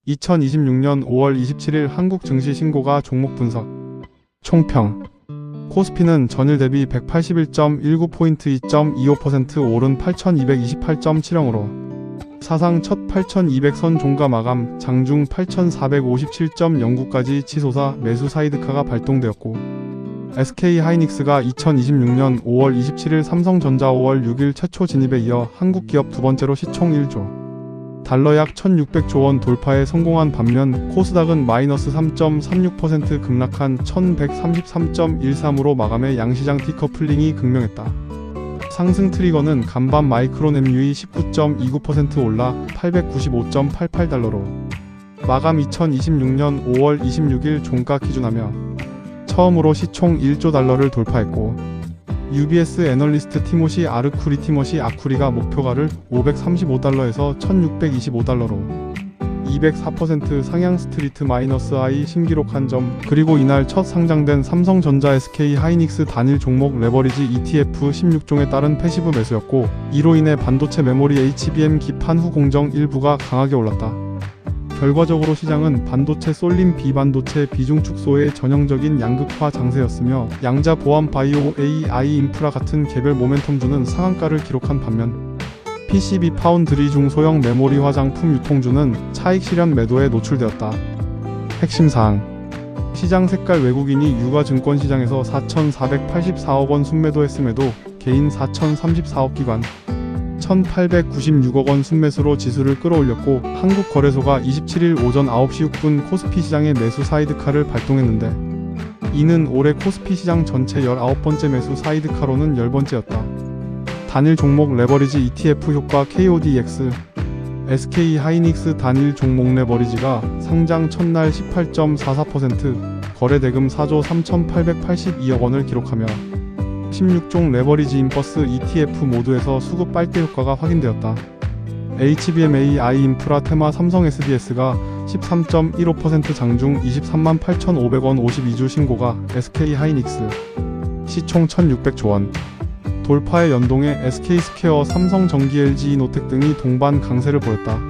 2026년 5월 27일 한국 증시 신고가 종목 분석. 총평. 코스피는 전일 대비 181.19포인트 2.25% 오른 8228.70으로 사상 첫 8200선 종가 마감, 장중 8457.09까지 치솟아 매수 사이드카가 발동되었고, SK하이닉스가 2026년 5월 27일 삼성전자 5월 6일 최초 진입에 이어 한국 기업 두 번째로 시총 1조 달러 약 1600조 원 돌파에 성공한 반면 코스닥은 마이너스 3.36% 급락한 1133.13으로 마감해 양시장 디커플링이 극명했다. 상승 트리거는 간밤 마이크론 MU이 19.29% 올라 895.88달러로 마감 2026년 5월 26일 종가 기준하며 처음으로 시총 1조 달러를 돌파했고, UBS 애널리스트 티모시 아쿠리가 목표가를 535달러에서 1625달러로 204% 상향 스트리트 마이너스 하이 신기록한 점, 그리고 이날 첫 상장된 삼성전자 SK하이닉스 단일 종목 레버리지 ETF 16종에 따른 패시브 매수였고, 이로 인해 반도체 메모리 HBM 기판 후 공정 일부가 강하게 올랐다. 결과적으로 시장은 반도체 쏠림 비반도체 비중 축소의 전형적인 양극화 장세였으며, 양자 보안 바이오 AI 인프라 같은 개별 모멘텀주는 상한가를 기록한 반면 PCB 파운드리 중소형 메모리 화장품 유통주는 차익 실현 매도에 노출되었다. 핵심사항. 시장 색깔. 외국인이 유가증권 시장에서 4,484억 원 순매도했음에도 개인 4,034억 기관 1,896억 원 순매수로 지수를 끌어올렸고, 한국거래소가 27일 오전 9시 6분 코스피 시장의 매수 사이드카를 발동했는데, 이는 올해 코스피 시장 전체 19번째 매수 사이드카로는 10번째였다. 단일 종목 레버리지 ETF 효과. KODX SK하이닉스 단일 종목 레버리지가 상장 첫날 18.44%, 거래 대금 4조 3,882억 원을 기록하며 16종 레버리지 인버스 ETF 모두에서 수급 빨대 효과가 확인되었다. HBM AI 인프라 테마 삼성 SDS가 13.15% 장중 23만 8,500원 52주 신고가 SK하이닉스 시총 1,600조 원 돌파에 연동해 SK스퀘어, 삼성전기, LG이노텍 등이 동반 강세를 보였다.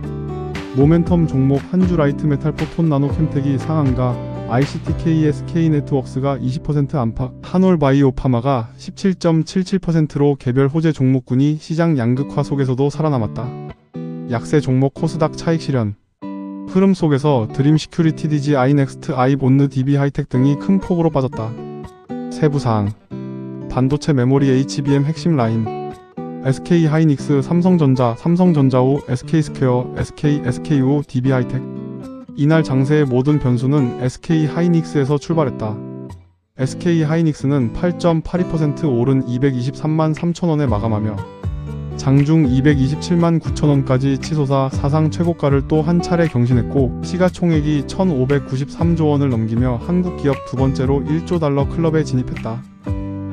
모멘텀 종목 한주 라이트메탈 포톤 나노 캠텍이 상한가, ICTK SK네트워크스가 20% 안팎, 한올바이오파마가 17.77%로 개별 호재 종목군이 시장 양극화 속에서도 살아남았다. 약세 종목 코스닥 차익 실현. 흐름 속에서 드림시큐리티, DGI 넥스트, 아이본느, DB하이텍 등이 큰 폭으로 빠졌다. 세부사항. 반도체 메모리 HBM 핵심 라인 SK하이닉스, 삼성전자, SK스퀘어, SKU, DB하이텍. 이날 장세의 모든 변수는 SK하이닉스에서 출발했다. SK하이닉스는 8.82% 오른 223만 3천원에 마감하며 장중 227만 9천원까지 치솟아 사상 최고가를 또 한 차례 경신했고, 시가총액이 1,593조 원을 넘기며 한국 기업 두 번째로 1조 달러 클럽에 진입했다.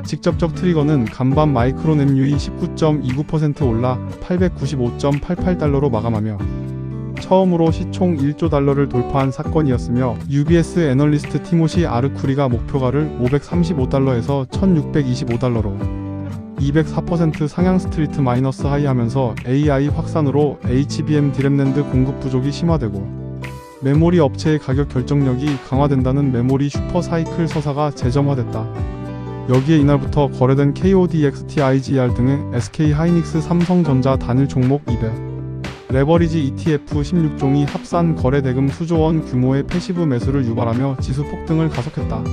직접적 트리거는 간밤 마이크론 MU이 19.29% 올라 895.88달러로 마감하며 처음으로 시총 1조 달러를 돌파한 사건이었으며, UBS 애널리스트 티모시 아쿠리가 목표가를 535달러에서 1625달러로 204% 상향 스트리트 마이너스 하이 하면서 AI 확산으로 HBM 디램낸드 공급 부족이 심화되고 메모리 업체의 가격 결정력이 강화된다는 메모리 슈퍼사이클 서사가 재점화됐다. 여기에 이날부터 거래된 KODX, TIGR 등의 SK하이닉스, 삼성전자 단일 종목 200 레버리지 ETF 16종이 합산 거래 대금 수조 원 규모의 패시브 매수를 유발하며 지수 폭등을 가속했다.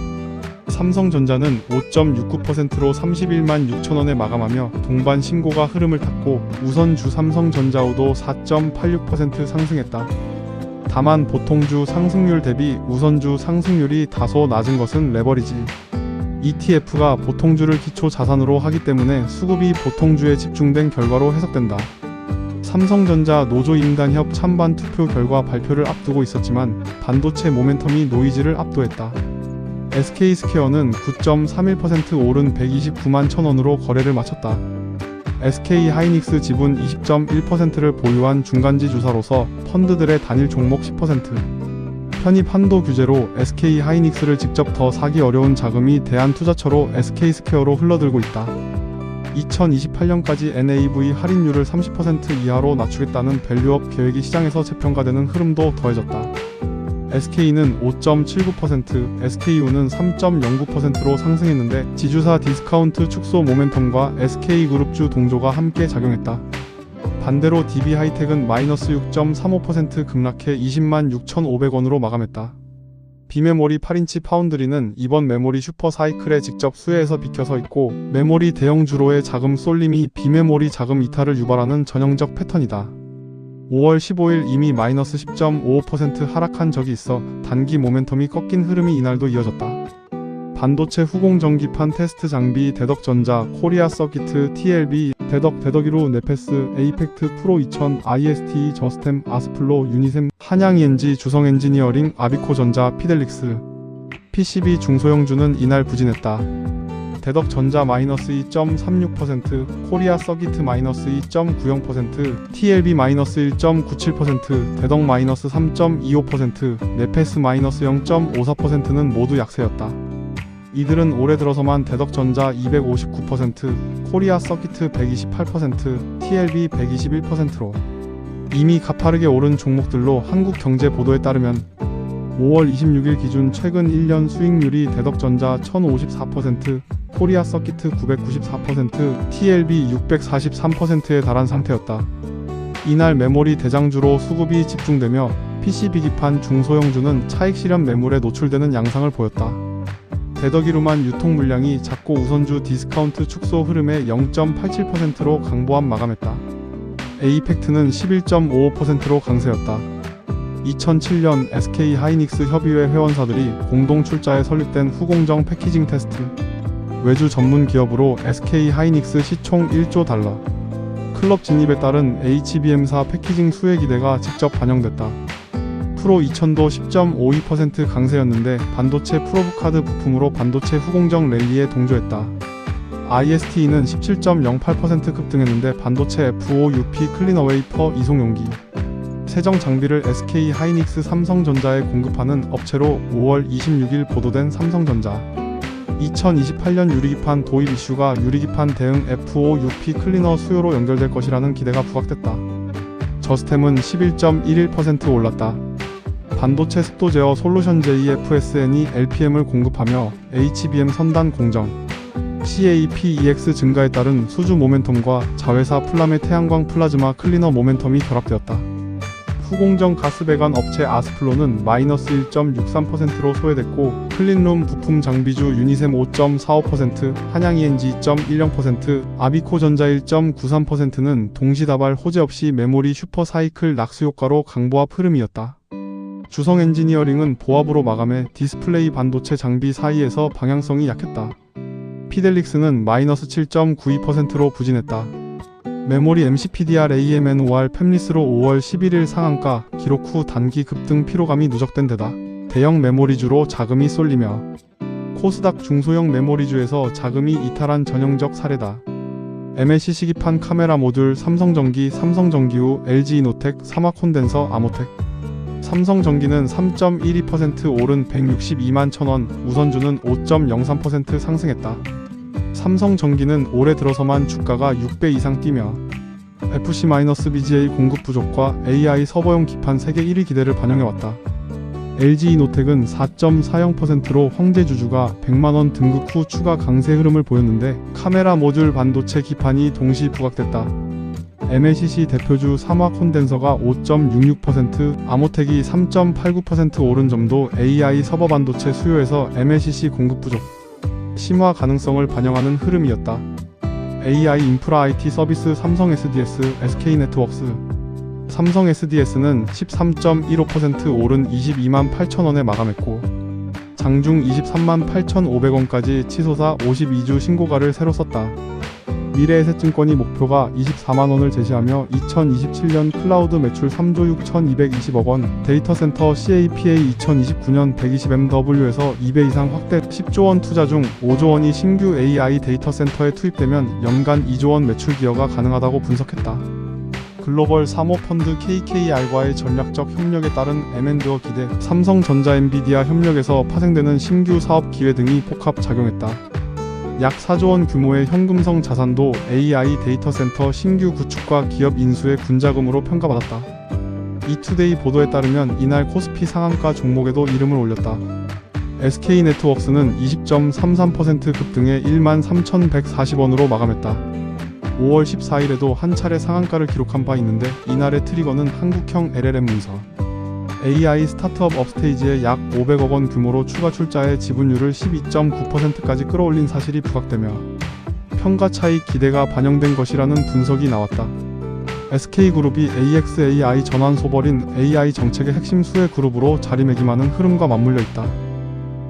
삼성전자는 5.69%로 31만 6천원에 마감하며 동반 신고가 흐름을 탔고, 우선주 삼성전자우도 4.86% 상승했다. 다만 보통주 상승률 대비 우선주 상승률이 다소 낮은 것은 레버리지 ETF가 보통주를 기초 자산으로 하기 때문에 수급이 보통주에 집중된 결과로 해석된다. 삼성전자 노조임단협 찬반 투표 결과 발표를 앞두고 있었지만 반도체 모멘텀이 노이즈를 압도했다. SK스퀘어는 9.31% 오른 129만 1천원으로 거래를 마쳤다. SK하이닉스 지분 20.1%를 보유한 중간지 주사로서 펀드들의 단일 종목 10% 편입 한도 규제로 SK하이닉스를 직접 더 사기 어려운 자금이 대한투자처로 SK스퀘어로 흘러들고 있다. 2028년까지 NAV 할인율을 30% 이하로 낮추겠다는 밸류업 계획이 시장에서 재평가되는 흐름도 더해졌다. SK는 5.79%, SKU는 3.09%로 상승했는데 지주사 디스카운트 축소 모멘텀과 SK그룹주 동조가 함께 작용했다. 반대로 DB하이텍은 마이너스 6.35% 급락해 200만 6,500원으로 마감했다. 비메모리 8인치 파운드리는 이번 메모리 슈퍼 사이클에 직접 수혜에서 비켜서 있고 메모리 대형 주로의 자금 쏠림이 비메모리 자금 이탈을 유발하는 전형적 패턴이다. 5월 15일 이미 마이너스 10.55% 하락한 적이 있어 단기 모멘텀이 꺾인 흐름이 이날도 이어졌다. 반도체 후공전기판 테스트 장비 대덕전자, 코리아 서키트, TLB, 대덕이루, 네페스, 에이펙트, 프로 2000, IST, 저스템, 아스플로, 유니셈, 한양ENG, 주성엔지니어링, 아비코전자, 피델릭스, PCB 중소형주는 이날 부진했다. 대덕전자 마이너스 2.36%, 코리아 서키트 마이너스 2.90%, TLB 마이너스 1.97%, 대덕 마이너스 3.25%, 네페스 마이너스 0.54%는 모두 약세였다. 이들은 올해 들어서만 대덕전자 259%, 코리아 서키트 128%, TLB 121%로 이미 가파르게 오른 종목들로 한국경제보도에 따르면 5월 26일 기준 최근 1년 수익률이 대덕전자 1054%, 코리아 서키트 994%, TLB 643%에 달한 상태였다. 이날 메모리 대장주로 수급이 집중되며 PCB 기판 중소형주는 차익 실현 매물에 노출되는 양상을 보였다. 대덕이루만 유통 물량이 작고 우선주 디스카운트 축소 흐름에 0.87%로 강보합 마감했다. 에이펙트는 11.55%로 강세였다. 2007년 SK 하이닉스 협의회 회원사들이 공동 출자에 설립된 후공정 패키징 테스트 외주 전문 기업으로 SK 하이닉스 시총 1조 달러 클럽 진입에 따른 HBM사 패키징 수혜 기대가 직접 반영됐다. 프로 2000도 10.52% 강세였는데 반도체 프로브카드 부품으로 반도체 후공정 랠리에 동조했다. IST는 17.08% 급등했는데 반도체 FOUP 클리너 웨이퍼 이송용기, 세정 장비를 SK 하이닉스 삼성전자에 공급하는 업체로 5월 26일 보도된 삼성전자 2028년 유리기판 도입 이슈가 유리기판 대응 FOUP 클리너 수요로 연결될 것이라는 기대가 부각됐다. 저스템은 11.11% 올랐다. 반도체 습도 제어 솔루션 JFSN이 LPM을 공급하며 HBM 선단 공정, CAPEX 증가에 따른 수주 모멘텀과 자회사 플라메 태양광 플라즈마 클리너 모멘텀이 결합되었다. 후공정 가스 배관 업체 아스플로는 마이너스 1.63%로 소외됐고 클린룸 부품 장비주 유니셈 5.45%, 한양ENG 2.10%, 아비코전자 1.93%는 동시다발 호재 없이 메모리 슈퍼 사이클 낙수 효과로 강보합 흐름이었다. 주성엔지니어링은 보합으로 마감해 디스플레이 반도체 장비 사이에서 방향성이 약했다. 피델릭스는 마이너스 7.92%로 부진했다. 메모리 MCPDR AMNOR 팹리스로 5월 11일 상한가 기록 후 단기 급등 피로감이 누적된 데다 대형 메모리주로 자금이 쏠리며 코스닥 중소형 메모리주에서 자금이 이탈한 전형적 사례다. MLC 시기판 카메라 모듈 삼성전기, 삼성전기후, LG이노텍, 사마콘덴서, 아모텍. 삼성전기는 3.12% 오른 162만 1000원, 우선주는 5.03% 상승했다. 삼성전기는 올해 들어서만 주가가 6배 이상 뛰며 FC-BGA 공급 부족과 AI 서버용 기판 세계 1위 기대를 반영해왔다. LG이노텍은 4.40%로 황제주주가 100만원 등극 후 추가 강세 흐름을 보였는데 카메라 모듈 반도체 기판이 동시 부각됐다. MLCC 대표주 삼화콘덴서가 5.66%, 아모텍이 3.89% 오른 점도 AI 서버 반도체 수요에서 MLCC 공급 부족, 심화 가능성을 반영하는 흐름이었다. AI 인프라 IT 서비스 삼성 SDS, SK네트워크스. 삼성 SDS는 13.15% 오른 22만 8천원에 마감했고 장중 23만 8,500원까지 치솟아 52주 신고가를 새로 썼다. 미래에셋증권이 목표가 24만원을 제시하며 2027년 클라우드 매출 3조 6,220억원, 데이터센터 CAPA 2029년 120MW에서 2배 이상 확대, 10조원 투자 중 5조원이 신규 AI 데이터센터에 투입되면 연간 2조원 매출 기여가 가능하다고 분석했다. 글로벌 사모펀드 KKR과의 전략적 협력에 따른 M&A 기대, 삼성전자 엔비디아 협력에서 파생되는 신규 사업 기회 등이 복합 작용했다. 약 4조 원 규모의 현금성 자산도 AI 데이터 센터 신규 구축과 기업 인수의 군자금으로 평가받았다. 이투데이 보도에 따르면 이날 코스피 상한가 종목에도 이름을 올렸다. SK네트워크스는 20.33% 급등해 13,140원으로 마감했다. 5월 14일에도 한 차례 상한가를 기록한 바 있는데 이날의 트리거는 한국형 LLM 문서. AI 스타트업 업스테이지에 약 500억 원 규모로 추가 출자해 지분율을 12.9%까지 끌어올린 사실이 부각되며 평가 차익 기대가 반영된 것이라는 분석이 나왔다. SK그룹이 AXAI 전환 소벌인 AI 정책의 핵심 수혜 그룹으로 자리매김하는 흐름과 맞물려 있다.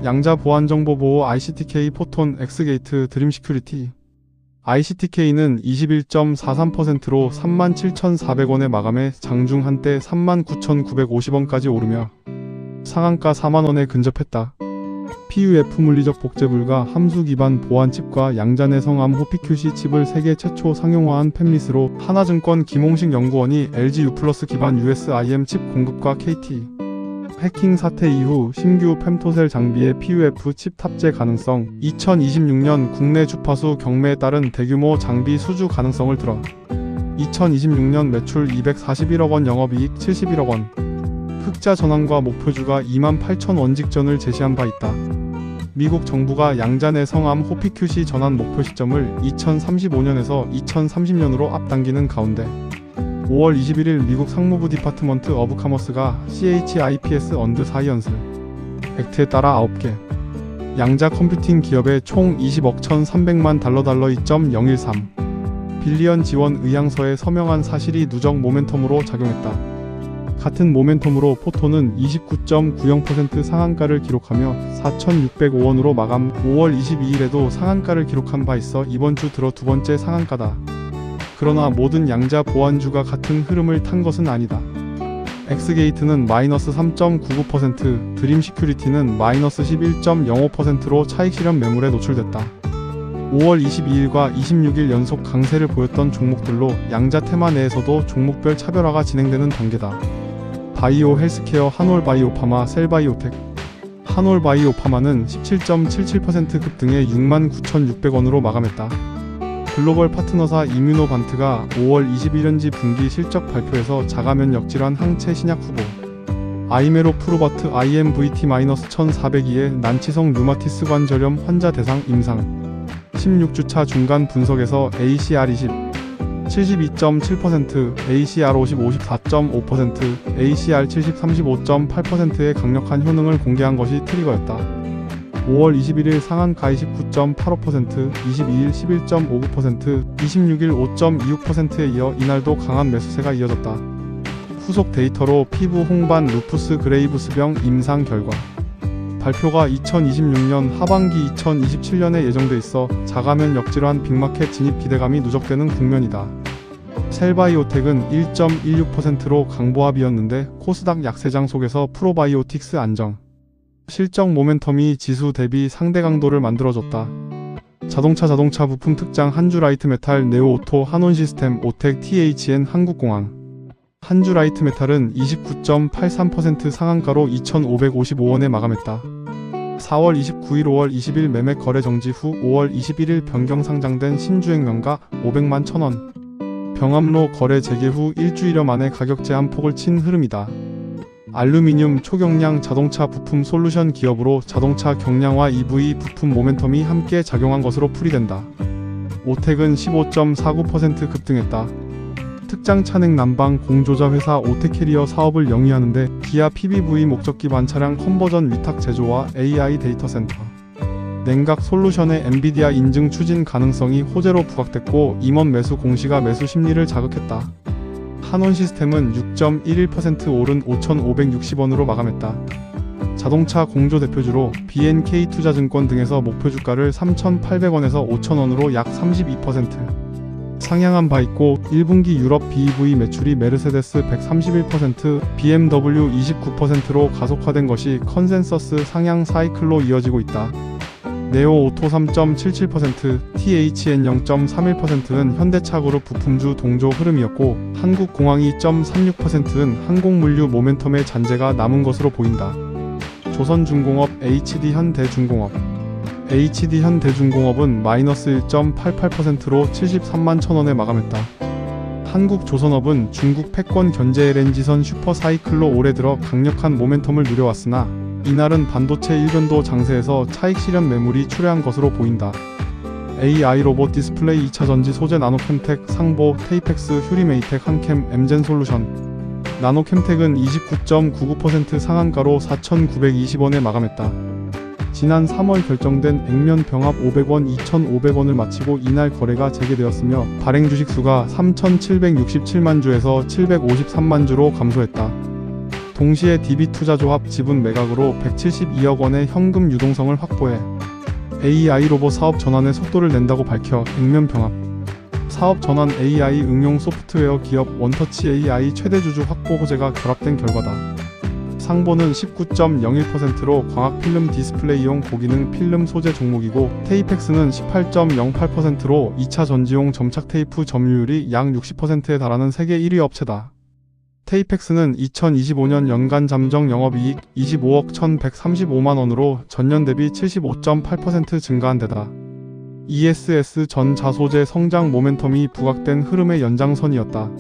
양자 보안정보보호 ICTK 포톤 엑스게이트 드림시큐리티 ICTK는 21.43%로 37,400원에 마감해 장중 한때 39,950원까지 오르며 상한가 4만원에 근접했다. PUF 물리적 복제 불가 함수 기반 보안 칩과 양자 내성암 호피QC 칩을 세계 최초 상용화한 팹릿으로 하나증권 김홍식 연구원이 LG U+ 기반 USIM 칩 공급과 KT 해킹 사태 이후 신규 펨토셀 장비의 PUF 칩 탑재 가능성, 2026년 국내 주파수 경매에 따른 대규모 장비 수주 가능성을 들어 2026년 매출 241억 원, 영업이익 71억 원, 흑자 전환과 목표주가 28,000원 직전을 제시한 바 있다. 미국 정부가 양자 내성암 호피QC 전환 목표 시점을 2035년에서 2030년으로 앞당기는 가운데 5월 21일 미국 상무부 디파트먼트 오브 커머스가 CHIPS 언드 사이언스 액트에 따라 9개 양자 컴퓨팅 기업에 총 20억 1,300만 달러 2.013 빌리언 지원 의향서에 서명한 사실이 누적 모멘텀으로 작용했다. 같은 모멘텀으로 포톤은 29.90% 상한가를 기록하며 4,605원으로 마감. 5월 22일에도 상한가를 기록한 바 있어 이번 주 들어 두 번째 상한가다. 그러나 모든 양자 보안주가 같은 흐름을 탄 것은 아니다. 엑스게이트는 마이너스 3.99%, 드림시큐리티는 마이너스 11.05%로 차익 실현 매물에 노출됐다. 5월 22일과 26일 연속 강세를 보였던 종목들로 양자 테마 내에서도 종목별 차별화가 진행되는 단계다. 바이오 헬스케어 한올바이오파마 셀바이오텍 한올바이오파마는 17.77% 급등해 69,600원으로 마감했다. 글로벌 파트너사 이뮤노반트가 5월 21년지 분기 실적 발표에서 자가면역 질환 항체 신약 후보 아이메로 프루바트 IMVT-1402의 난치성 류마티스 관절염 환자 대상 임상 16주차 중간 분석에서 ACR20 72.7%, ACR50 54.5%, ACR70 35.8%의 강력한 효능을 공개한 것이 트리거였다. 5월 21일 상한가 29.85%, 22일 11.59%, 26일 5.26%에 이어 이날도 강한 매수세가 이어졌다. 후속 데이터로 피부 홍반 루푸스 그레이브스병 임상 결과 발표가 2026년 하반기 2027년에 예정돼 있어 자가면 역질환 빅마켓 진입 기대감이 누적되는 국면이다. 셀바이오텍은 1.16%로 강보합이었는데 코스닥 약세장 속에서 프로바이오틱스 안정 실적 모멘텀이 지수 대비 상대 강도를 만들어줬다. 자동차 부품 특장 한주라이트메탈 네오오토 한온시스템 오텍 THN 한국공항 한주라이트메탈은 29.83% 상한가로 2,555원에 마감했다. 4월 29일 5월 20일 매매 거래 정지 후 5월 21일 변경 상장된 신주행명가 500만 1,000원 병합로 거래 재개 후 일주일여 만에 가격 제한 폭을 친 흐름이다. 알루미늄 초경량 자동차 부품 솔루션 기업으로 자동차 경량화 EV 부품 모멘텀이 함께 작용한 것으로 풀이된다. 오텍은 15.49% 급등했다. 특장 차냉 난방 공조자 회사 오텍캐리어 사업을 영위하는데 기아 PBV 목적기 반차량 컨버전 위탁 제조와 AI 데이터 센터 냉각 솔루션의 엔비디아 인증 추진 가능성이 호재로 부각됐고 임원 매수 공시가 매수 심리를 자극했다. 한온시스템은 6.11% 오른 5,560원으로 마감했다. 자동차 공조 대표주로 BNK투자증권 등에서 목표주가를 3,800원에서 5,000원으로 약 32% 상향한 바 있고 1분기 유럽 BEV 매출이 메르세데스 131%, BMW 29%로 가속화된 것이 컨센서스 상향 사이클로 이어지고 있다. 네오오토 3.77%, THN 0.31%는 현대차그룹 부품주 동조 흐름이었고 한국공항이 2.36%는 항공물류 모멘텀의 잔재가 남은 것으로 보인다. 조선중공업, HD 현대중공업 HD 현대중공업은 마이너스 1.88%로 73만 1,000원에 마감했다. 한국조선업은 중국 패권 견제 LNG선 슈퍼사이클로 올해 들어 강력한 모멘텀을 누려왔으나 이날은 반도체 일변도 장세에서 차익 실현 매물이 출회한 것으로 보인다. AI 로봇 디스플레이 2차 전지 소재 나노캠텍, 상보, 테이펙스, 휴리메이텍, 한캠, 엠젠솔루션. 나노캠텍은 29.99% 상한가로 4,920원에 마감했다. 지난 3월 결정된 액면 병합 500원 2,500원을 마치고 이날 거래가 재개되었으며 발행 주식수가 3,767만 주에서 753만 주로 감소했다. 동시에 DB투자조합 지분 매각으로 172억 원의 현금 유동성을 확보해 AI 로봇 사업 전환에 속도를 낸다고 밝혀 액면 병합 사업 전환 AI 응용 소프트웨어 기업 원터치 AI 최대 주주 확보 호재가 결합된 결과다. 상보는 19.01%로 광학 필름 디스플레이용 고기능 필름 소재 종목이고 테이펙스는 18.08%로 2차 전지용 점착 테이프 점유율이 약 60%에 달하는 세계 1위 업체다. 테이펙스는 2025년 연간 잠정 영업이익 25억 1,135만원으로 전년 대비 75.8% 증가한 데다 ESS 전자소재 성장 모멘텀이 부각된 흐름의 연장선이었다.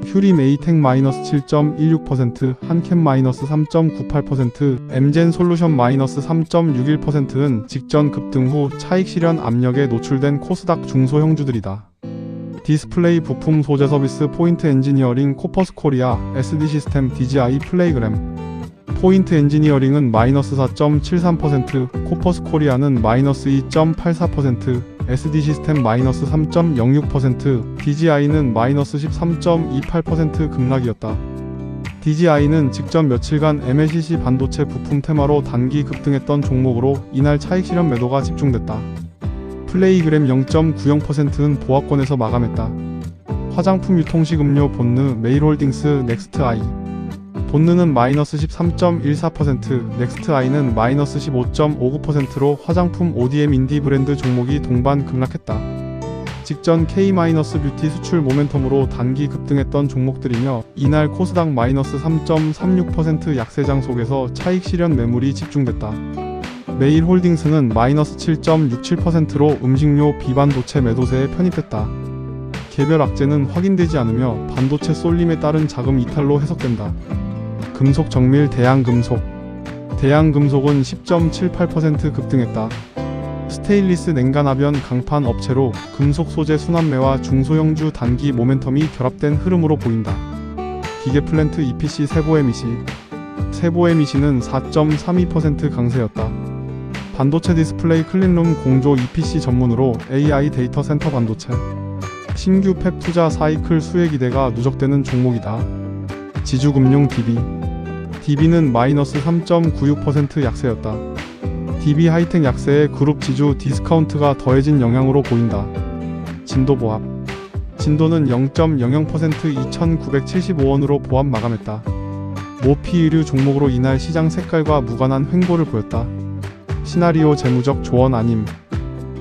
휴리메이텍 마이너스 7.16%, 한캠 마이너스 3.98%, 엠젠솔루션 마이너스 3.61%는 직전 급등 후 차익 실현 압력에 노출된 코스닥 중소형주들이다. 디스플레이 부품 소재 서비스 포인트 엔지니어링 코퍼스 코리아, SD 시스템 DGI 플레이그램. 포인트 엔지니어링은 마이너스 4.73%, 코퍼스 코리아는 마이너스 2.84%, SD 시스템 마이너스 3.06%, DGI는 마이너스 13.28% 급락이었다. DGI는 직전 며칠간 MLCC 반도체 부품 테마로 단기 급등했던 종목으로 이날 차익 실현 매도가 집중됐다. 플레이그램 0.90%는 보합권에서 마감했다. 화장품 유통식 음료 본느, 메일홀딩스, 넥스트아이. 본느는 마이너스 13.14%, 넥스트아이는 마이너스 15.59%로 화장품 ODM 인디 브랜드 종목이 동반 급락했다. 직전 K-뷰티 수출 모멘텀으로 단기 급등했던 종목들이며 이날 코스닥 마이너스 3.36% 약세장 속에서 차익 실현 매물이 집중됐다. 메일홀딩스는 마이너스 7.67%로 음식료 비반도체 매도세에 편입했다. 개별 악재는 확인되지 않으며 반도체 쏠림에 따른 자금 이탈로 해석된다. 금속 정밀 대양금속. 대양금속은 10.78% 급등했다. 스테인리스 냉간압연 강판 업체로 금속 소재 순환매와 중소형주 단기 모멘텀이 결합된 흐름으로 보인다. 기계플랜트 EPC 세보에미시. 세보에미시는 4.32% 강세였다. 반도체 디스플레이 클린룸 공조 EPC 전문으로 AI 데이터 센터 반도체. 신규 팹 투자 사이클 수혜 기대가 누적되는 종목이다. 지주금융 DB. DB는 마이너스 3.96% 약세였다. DB 하이텍 약세에 그룹 지주 디스카운트가 더해진 영향으로 보인다. 진도보합. 진도는 0.00% 2,975원으로 보합 마감했다. 모피 의류 종목으로 이날 시장 색깔과 무관한 횡보를 보였다. 시나리오 재무적 조언 아님.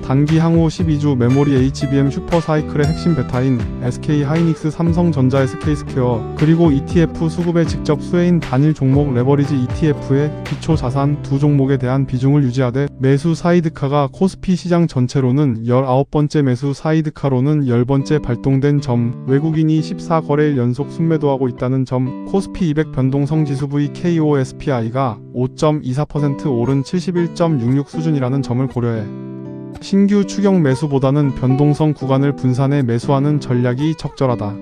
단기 향후 12주 메모리 HBM 슈퍼사이클의 핵심 베타인 SK하이닉스, 삼성전자, SK스퀘어 그리고 ETF 수급의 직접 수혜인 단일 종목 레버리지 ETF의 기초자산 두 종목에 대한 비중을 유지하되 매수 사이드카가 코스피 시장 전체로는 19번째 매수 사이드카로는 10번째 발동된 점, 외국인이 14거래일 연속 순매도하고 있다는 점, 코스피 200 변동성 지수 VKOSPI가 5.24% 오른 71.66 수준이라는 점을 고려해 신규 추격 매수보다는 변동성 구간을 분산해 매수하는 전략이 적절하다.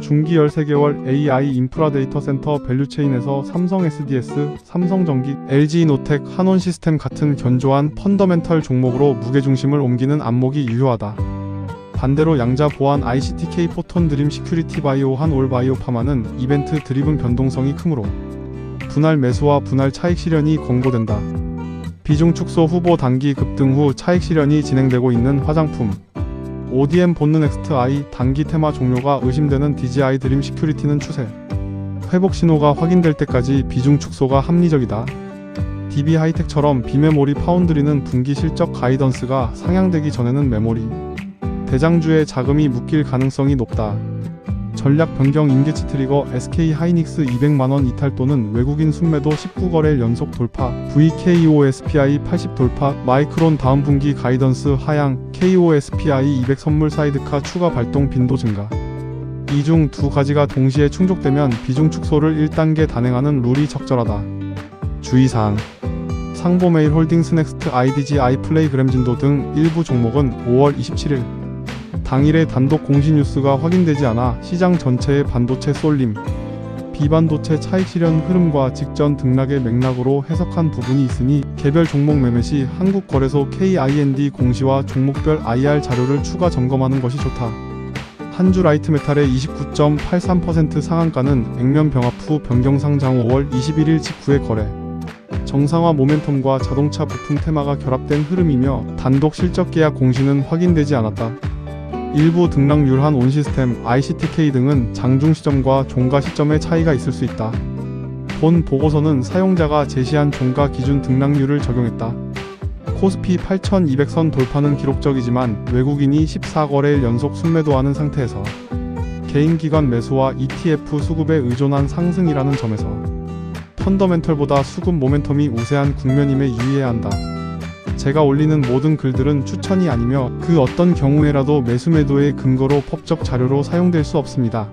중기 13개월 AI 인프라 데이터 센터 밸류체인에서 삼성 SDS, 삼성전기, LG노텍, 한원시스템 같은 견조한 펀더멘털 종목으로 무게중심을 옮기는 안목이 유효하다. 반대로 양자 보안 ICTK 포톤 드림 시큐리티 바이오 한올 바이오파마는 이벤트 드리븐 변동성이 크므로 분할 매수와 분할 차익 실현이 권고된다. 비중 축소 후보 단기 급등 후 차익 실현이 진행되고 있는 화장품. ODM 본느 넥스트아이 단기 테마 종료가 의심되는 DGI 드림 시큐리티는 추세. 회복 신호가 확인될 때까지 비중 축소가 합리적이다. DB 하이텍처럼 비메모리 파운드리는 분기 실적 가이던스가 상향되기 전에는 메모리 대장주에 자금이 묶일 가능성이 높다. 전략 변경 인계치 트리거 SK 하이닉스 200만원 이탈 또는 외국인 순매도 19거래 연속 돌파, VKOSPI 80 돌파, 마이크론 다음 분기 가이던스 하향, KOSPI 200 선물 사이드카 추가 발동 빈도 증가. 이 중 두 가지가 동시에 충족되면 비중 축소를 1단계 단행하는 룰이 적절하다. 주의사항. 상보메일 홀딩스 넥스트 IDG 아이플레이 그램진도 등 일부 종목은 5월 27일 당일에 단독 공시 뉴스가 확인되지 않아 시장 전체의 반도체 쏠림, 비반도체 차익 실현 흐름과 직전 등락의 맥락으로 해석한 부분이 있으니 개별 종목 매매 시 한국거래소 KIND 공시와 종목별 IR 자료를 추가 점검하는 것이 좋다. 한주 라이트메탈의 29.83% 상한가는 액면 병합 후 변경상 장후 5월 21일 직후의 거래. 정상화 모멘텀과 자동차 부품 테마가 결합된 흐름이며 단독 실적 계약 공시는 확인되지 않았다. 일부 등락률한 온시스템, ICTK 등은 장중 시점과 종가 시점의 차이가 있을 수 있다. 본 보고서는 사용자가 제시한 종가 기준 등락률을 적용했다. 코스피 8200선 돌파는 기록적이지만 외국인이 14거래일 연속 순매도하는 상태에서 개인 기관 매수와 ETF 수급에 의존한 상승이라는 점에서 펀더멘털보다 수급 모멘텀이 우세한 국면임에 유의해야 한다. 제가 올리는 모든 글들은 추천이 아니며 그 어떤 경우에라도 매수 매도의 근거로 법적 자료로 사용될 수 없습니다.